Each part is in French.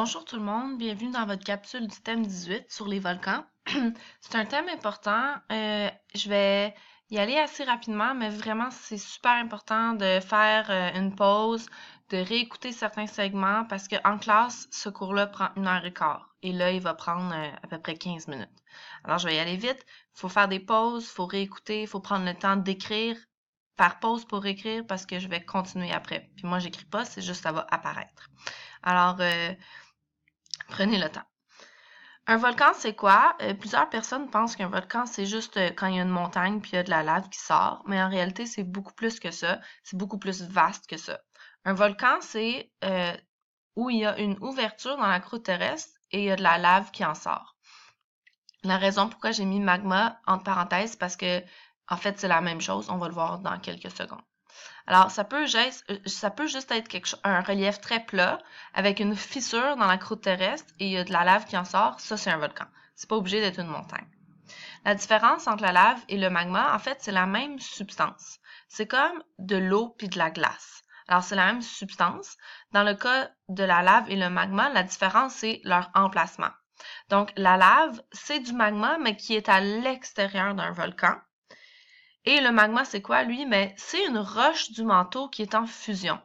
Bonjour tout le monde, bienvenue dans votre capsule du thème 18 sur les volcans. C'est un thème important. Je vais y aller assez rapidement, mais vraiment c'est super important de faire une pause, de réécouter certains segments parce qu'en classe, ce cours-là prend 1 heure et quart et là, il va prendre à peu près 15 minutes. Alors, je vais y aller vite. Il faut faire des pauses, il faut réécouter, il faut prendre le temps d'écrire, faire pause pour écrire parce que je vais continuer après. Puis moi, j'écris pas, c'est juste ça va apparaître. Alors, prenez le temps. Un volcan, c'est quoi? Plusieurs personnes pensent qu'un volcan, c'est juste quand il y a une montagne puis il y a de la lave qui sort, mais en réalité, c'est beaucoup plus que ça. C'est beaucoup plus vaste que ça. Un volcan, c'est où il y a une ouverture dans la croûte terrestre et il y a de la lave qui en sort. La raison pourquoi j'ai mis magma entre parenthèses, parce que en fait, c'est la même chose. On va le voir dans quelques secondes. Alors, ça peut juste être un relief très plat avec une fissure dans la croûte terrestre et il y a de la lave qui en sort. Ça, c'est un volcan. C'est pas obligé d'être une montagne. La différence entre la lave et le magma, en fait, c'est la même substance. C'est comme de l'eau puis de la glace. Alors, c'est la même substance. Dans le cas de la lave et le magma, la différence, c'est leur emplacement. Donc, la lave, c'est du magma, mais qui est à l'extérieur d'un volcan. Et le magma, c'est quoi, lui? Mais c'est une roche du manteau qui est en fusion.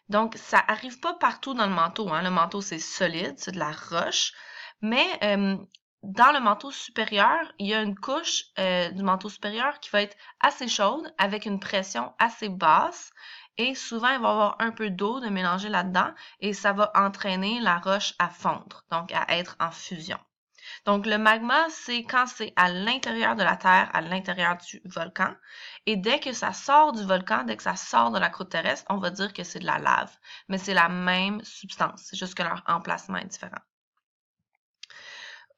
Donc, ça arrive pas partout dans le manteau, hein. Le manteau, c'est solide, c'est de la roche. Mais dans le manteau supérieur, il y a une couche du manteau supérieur qui va être assez chaude avec une pression assez basse. Et souvent, il va y avoir un peu d'eau de mélanger là-dedans et ça va entraîner la roche à fondre, donc à être en fusion. Donc, le magma, c'est quand c'est à l'intérieur de la Terre, à l'intérieur du volcan. Et dès que ça sort du volcan, dès que ça sort de la croûte terrestre, on va dire que c'est de la lave. Mais c'est la même substance, c'est juste que leur emplacement est différent.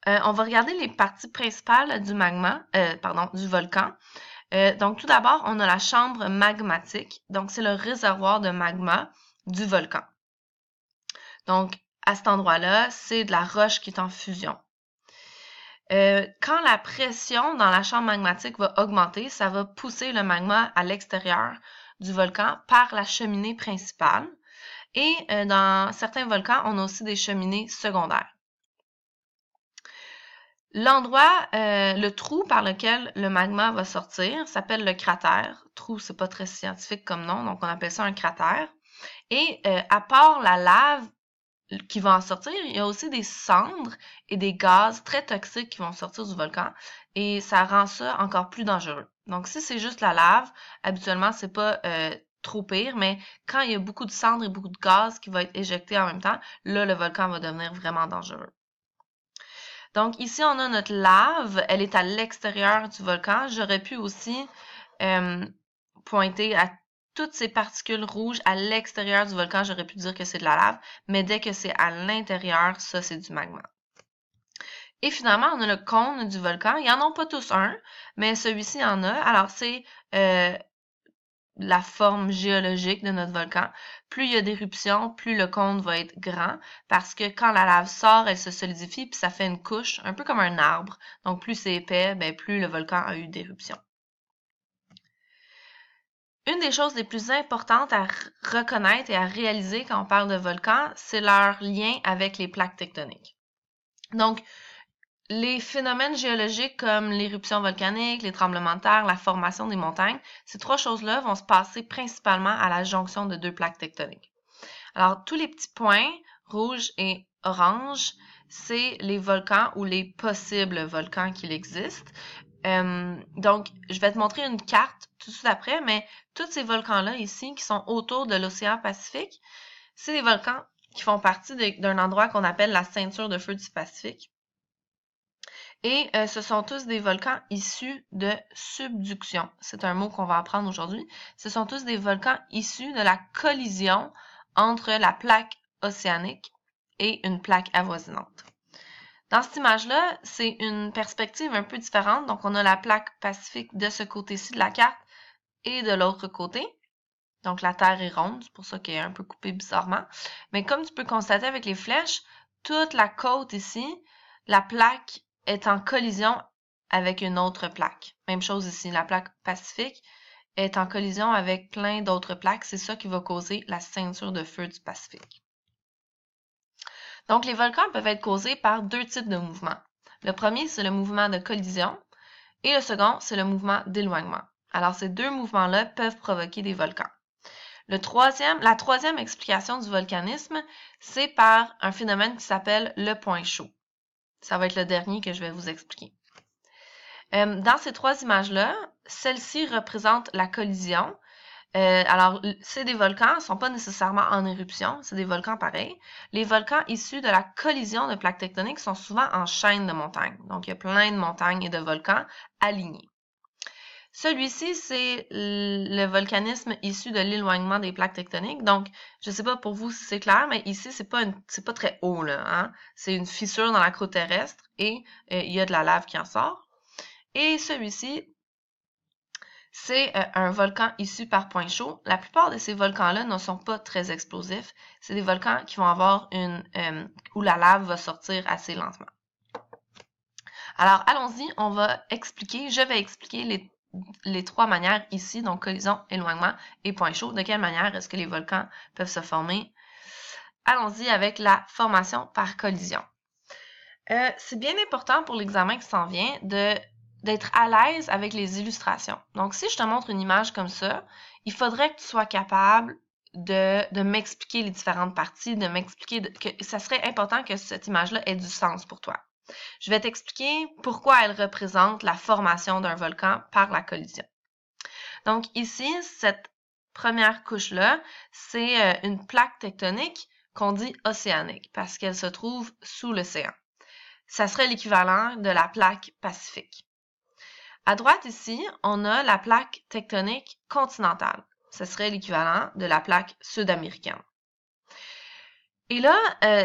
On va regarder les parties principales du du volcan. Donc, tout d'abord, on a la chambre magmatique. Donc, c'est le réservoir de magma du volcan. Donc, à cet endroit-là, c'est de la roche qui est en fusion. Quand la pression dans la chambre magmatique va augmenter, ça va pousser le magma à l'extérieur du volcan par la cheminée principale. Et dans certains volcans, on a aussi des cheminées secondaires. Le trou par lequel le magma va sortir s'appelle le cratère. Trou, c'est pas très scientifique comme nom, donc on appelle ça un cratère. Et à part la lave qui va en sortir, il y a aussi des cendres et des gaz très toxiques qui vont sortir du volcan et ça rend ça encore plus dangereux. Donc, si c'est juste la lave, habituellement, c'est pas trop pire, mais quand il y a beaucoup de cendres et beaucoup de gaz qui vont être éjectés en même temps, là, le volcan va devenir vraiment dangereux. Donc, ici, on a notre lave. Elle est à l'extérieur du volcan. J'aurais pu aussi pointer à toutes ces particules rouges à l'extérieur du volcan. J'aurais pu dire que c'est de la lave, mais dès que c'est à l'intérieur, ça, c'est du magma. Et finalement, on a le cône du volcan. Ils n'en ont pas tous un, mais celui-ci en a. Alors, c'est la forme géologique de notre volcan. Plus il y a d'éruptions, plus le cône va être grand parce que quand la lave sort, elle se solidifie puis ça fait une couche, un peu comme un arbre. Donc plus c'est épais, plus le volcan a eu d'éruptions. Une des choses les plus importantes à reconnaître et à réaliser quand on parle de volcans, c'est leur lien avec les plaques tectoniques. Donc, les phénomènes géologiques comme l'éruption volcanique, les tremblements de terre, la formation des montagnes, ces trois choses-là vont se passer principalement à la jonction de deux plaques tectoniques. Alors, tous les petits points, rouges et oranges, c'est les volcans ou les possibles volcans qu'il existe. Donc, je vais te montrer une carte tout de suite après, mais tous ces volcans-là ici, qui sont autour de l'océan Pacifique, c'est des volcans qui font partie d'un endroit qu'on appelle la ceinture de feu du Pacifique. Et ce sont tous des volcans issus de subduction. C'est un mot qu'on va apprendre aujourd'hui. Ce sont tous des volcans issus de la collision entre la plaque océanique et une plaque avoisinante. Dans cette image-là, c'est une perspective un peu différente. Donc, on a la plaque pacifique de ce côté-ci de la carte et de l'autre côté. Donc, la Terre est ronde, c'est pour ça qu'elle est un peu coupée bizarrement. Mais comme tu peux constater avec les flèches, toute la côte ici, la plaque est en collision avec une autre plaque. Même chose ici, la plaque pacifique est en collision avec plein d'autres plaques. C'est ça qui va causer la ceinture de feu du Pacifique. Donc, les volcans peuvent être causés par deux types de mouvements. Le premier, c'est le mouvement de collision et le second, c'est le mouvement d'éloignement. Alors, ces deux mouvements-là peuvent provoquer des volcans. La troisième explication du volcanisme, c'est par un phénomène qui s'appelle le point chaud. Ça va être le dernier que je vais vous expliquer. Dans ces trois images-là, celle-ci représente la collision. Alors, c'est des volcans, ils ne sont pas nécessairement en éruption, c'est des volcans pareils. Les volcans issus de la collision de plaques tectoniques sont souvent en chaîne de montagnes. Donc, il y a plein de montagnes et de volcans alignés. Celui-ci, c'est le volcanisme issu de l'éloignement des plaques tectoniques. Donc, je ne sais pas pour vous si c'est clair, mais ici, c'est pas très haut, là, hein? C'est une fissure dans la croûte terrestre et il y a de la lave qui en sort. Et celui-ci, c'est un volcan issu par point chaud. La plupart de ces volcans-là ne sont pas très explosifs. C'est des volcans qui vont avoir où la lave va sortir assez lentement. Alors, allons-y, je vais expliquer les trois manières ici, donc collision, éloignement et point chaud. De quelle manière est-ce que les volcans peuvent se former? Allons-y avec la formation par collision. C'est bien important pour l'examen qui s'en vient d'être à l'aise avec les illustrations. Donc, si je te montre une image comme ça, il faudrait que tu sois capable de m'expliquer les différentes parties, de m'expliquer que ça serait important que cette image-là ait du sens pour toi. Je vais t'expliquer pourquoi elle représente la formation d'un volcan par la collision. Donc ici, cette première couche-là, c'est une plaque tectonique qu'on dit océanique parce qu'elle se trouve sous l'océan. Ça serait l'équivalent de la plaque pacifique. À droite ici, on a la plaque tectonique continentale. Ce serait l'équivalent de la plaque sud-américaine. Et là,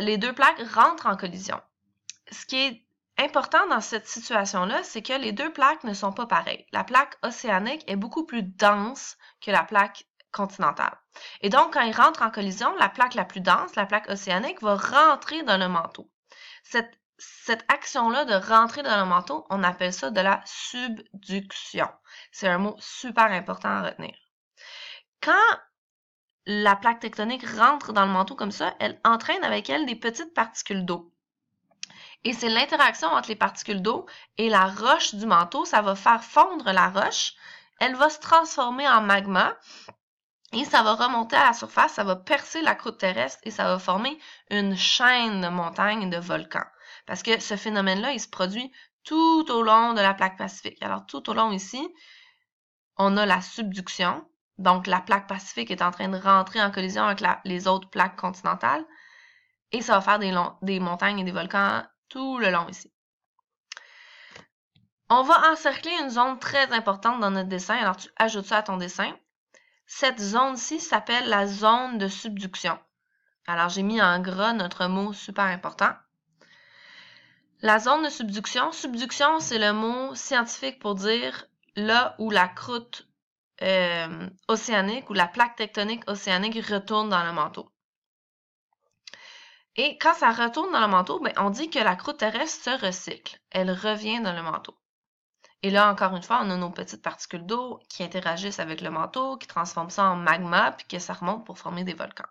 les deux plaques rentrent en collision. Ce qui est important dans cette situation-là, c'est que les deux plaques ne sont pas pareilles. La plaque océanique est beaucoup plus dense que la plaque continentale. Et donc, quand ils rentrent en collision, la plaque la plus dense, la plaque océanique, va rentrer dans le manteau. Cette action-là de rentrer dans le manteau, on appelle ça de la subduction. C'est un mot super important à retenir. Quand la plaque tectonique rentre dans le manteau comme ça, elle entraîne avec elle des petites particules d'eau. Et c'est l'interaction entre les particules d'eau et la roche du manteau, ça va faire fondre la roche, elle va se transformer en magma et ça va remonter à la surface, ça va percer la croûte terrestre et ça va former une chaîne de montagnes et de volcans. Parce que ce phénomène-là, il se produit tout au long de la plaque pacifique. Alors, tout au long ici, on a la subduction. Donc, la plaque pacifique est en train de rentrer en collision avec les autres plaques continentales. Et ça va faire des montagnes et des volcans tout le long ici. On va encercler une zone très importante dans notre dessin. Alors, tu ajoutes ça à ton dessin. Cette zone-ci s'appelle la zone de subduction. Alors, j'ai mis en gras notre mot super important. La zone de subduction, c'est le mot scientifique pour dire là où la croûte océanique ou la plaque tectonique océanique retourne dans le manteau. Et quand ça retourne dans le manteau, on dit que la croûte terrestre se recycle. Elle revient dans le manteau. Et là, encore une fois, on a nos petites particules d'eau qui interagissent avec le manteau, qui transforment ça en magma, puis que ça remonte pour former des volcans.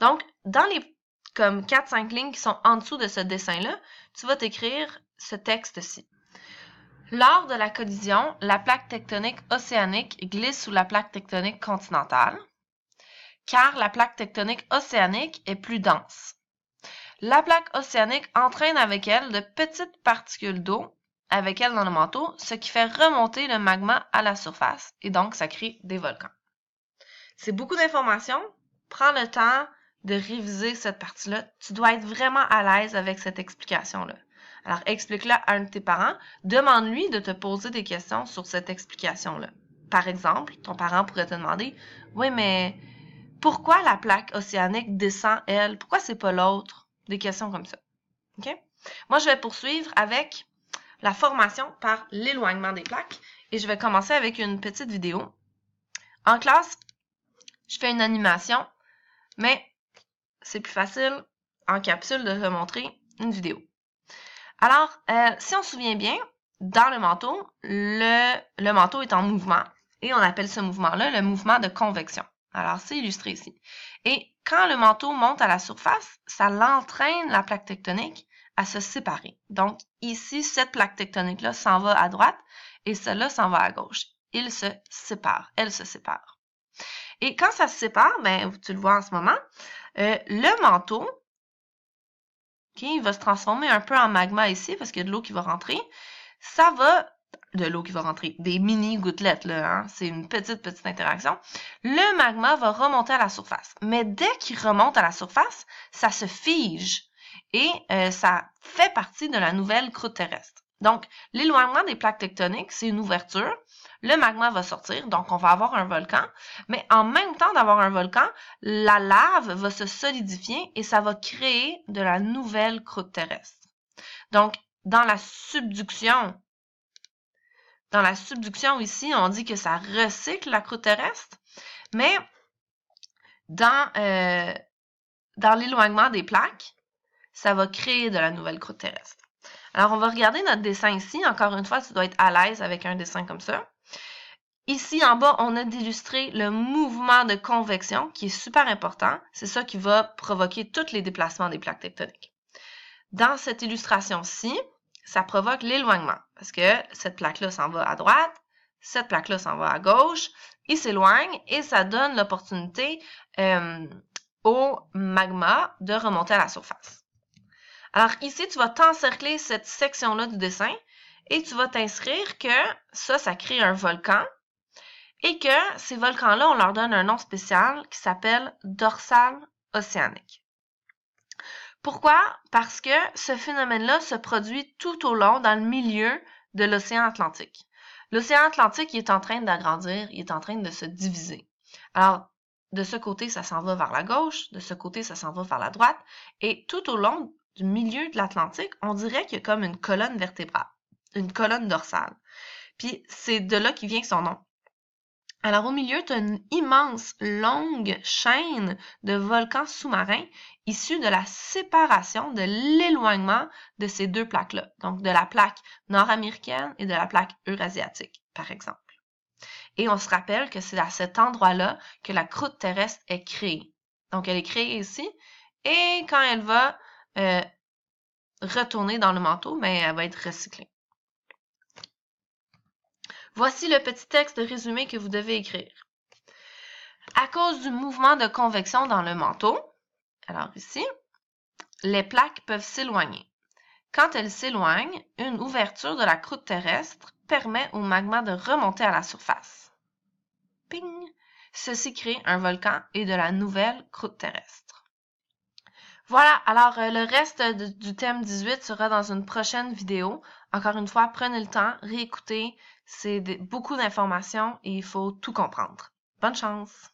Donc, dans les comme 4-5 lignes qui sont en dessous de ce dessin-là, tu vas t'écrire ce texte-ci. Lors de la collision, la plaque tectonique océanique glisse sous la plaque tectonique continentale, car la plaque tectonique océanique est plus dense. La plaque océanique entraîne avec elle de petites particules d'eau avec elle dans le manteau, ce qui fait remonter le magma à la surface, et donc ça crée des volcans. C'est beaucoup d'informations. Prends le temps de réviser cette partie-là. Tu dois être vraiment à l'aise avec cette explication-là. Alors, explique-la à un de tes parents. Demande-lui de te poser des questions sur cette explication-là. Par exemple, ton parent pourrait te demander « Oui, mais pourquoi la plaque océanique descend, elle? Pourquoi c'est pas l'autre? » Des questions comme ça. OK? Moi, je vais poursuivre avec la formation par l'éloignement des plaques et je vais commencer avec une petite vidéo. En classe, je fais une animation, mais c'est plus facile en capsule de te montrer une vidéo. Alors, si on se souvient bien, dans le manteau, le manteau est en mouvement et on appelle ce mouvement-là le mouvement de convection. Alors, c'est illustré ici. Et quand le manteau monte à la surface, ça l'entraîne la plaque tectonique à se séparer. Donc, ici, cette plaque tectonique-là s'en va à droite et celle-là s'en va à gauche. Ils se séparent. Elles se séparent. Et quand ça se sépare, ben, tu le vois en ce moment, le manteau, il va se transformer un peu en magma ici parce qu'il y a de l'eau qui va rentrer. Ça va, de l'eau qui va rentrer, des mini gouttelettes, là, hein? C'est une petite interaction. Le magma va remonter à la surface. Mais dès qu'il remonte à la surface, ça se fige et ça fait partie de la nouvelle croûte terrestre. Donc, l'éloignement des plaques tectoniques, c'est une ouverture. Le magma va sortir, donc on va avoir un volcan. Mais en même temps d'avoir un volcan, la lave va se solidifier et ça va créer de la nouvelle croûte terrestre. Donc, dans la subduction ici, on dit que ça recycle la croûte terrestre, mais dans l'éloignement des plaques, ça va créer de la nouvelle croûte terrestre. Alors, on va regarder notre dessin ici. Encore une fois, tu dois être à l'aise avec un dessin comme ça. Ici, en bas, on a d'illustrer le mouvement de convection qui est super important. C'est ça qui va provoquer tous les déplacements des plaques tectoniques. Dans cette illustration-ci, ça provoque l'éloignement parce que cette plaque-là s'en va à droite, cette plaque-là s'en va à gauche, il s'éloigne et ça donne l'opportunité au magma de remonter à la surface. Alors ici, tu vas t'encercler cette section-là du dessin et tu vas t'inscrire que ça crée un volcan et que ces volcans-là, on leur donne un nom spécial qui s'appelle dorsale océanique. Pourquoi? Parce que ce phénomène-là se produit tout au long dans le milieu de l'océan Atlantique. L'océan Atlantique, il est en train d'agrandir, il est en train de se diviser. Alors, de ce côté, ça s'en va vers la gauche, de ce côté, ça s'en va vers la droite, et tout au long du milieu de l'Atlantique, on dirait qu'il y a comme une colonne vertébrale, une colonne dorsale. Puis c'est de là qu'il vient son nom. Alors au milieu, tu as une immense, longue chaîne de volcans sous-marins issus de la séparation, de l'éloignement de ces deux plaques-là. Donc de la plaque nord-américaine et de la plaque eurasiatique, par exemple. Et on se rappelle que c'est à cet endroit-là que la croûte terrestre est créée. Donc elle est créée ici, et quand elle va retourner dans le manteau, mais elle va être recyclée. Voici le petit texte résumé que vous devez écrire. À cause du mouvement de convection dans le manteau, alors ici, les plaques peuvent s'éloigner. Quand elles s'éloignent, une ouverture de la croûte terrestre permet au magma de remonter à la surface. Ping! Ceci crée un volcan et de la nouvelle croûte terrestre. Voilà, alors le reste du thème 18 sera dans une prochaine vidéo. Encore une fois, prenez le temps, réécoutez, c'est beaucoup d'informations et il faut tout comprendre. Bonne chance!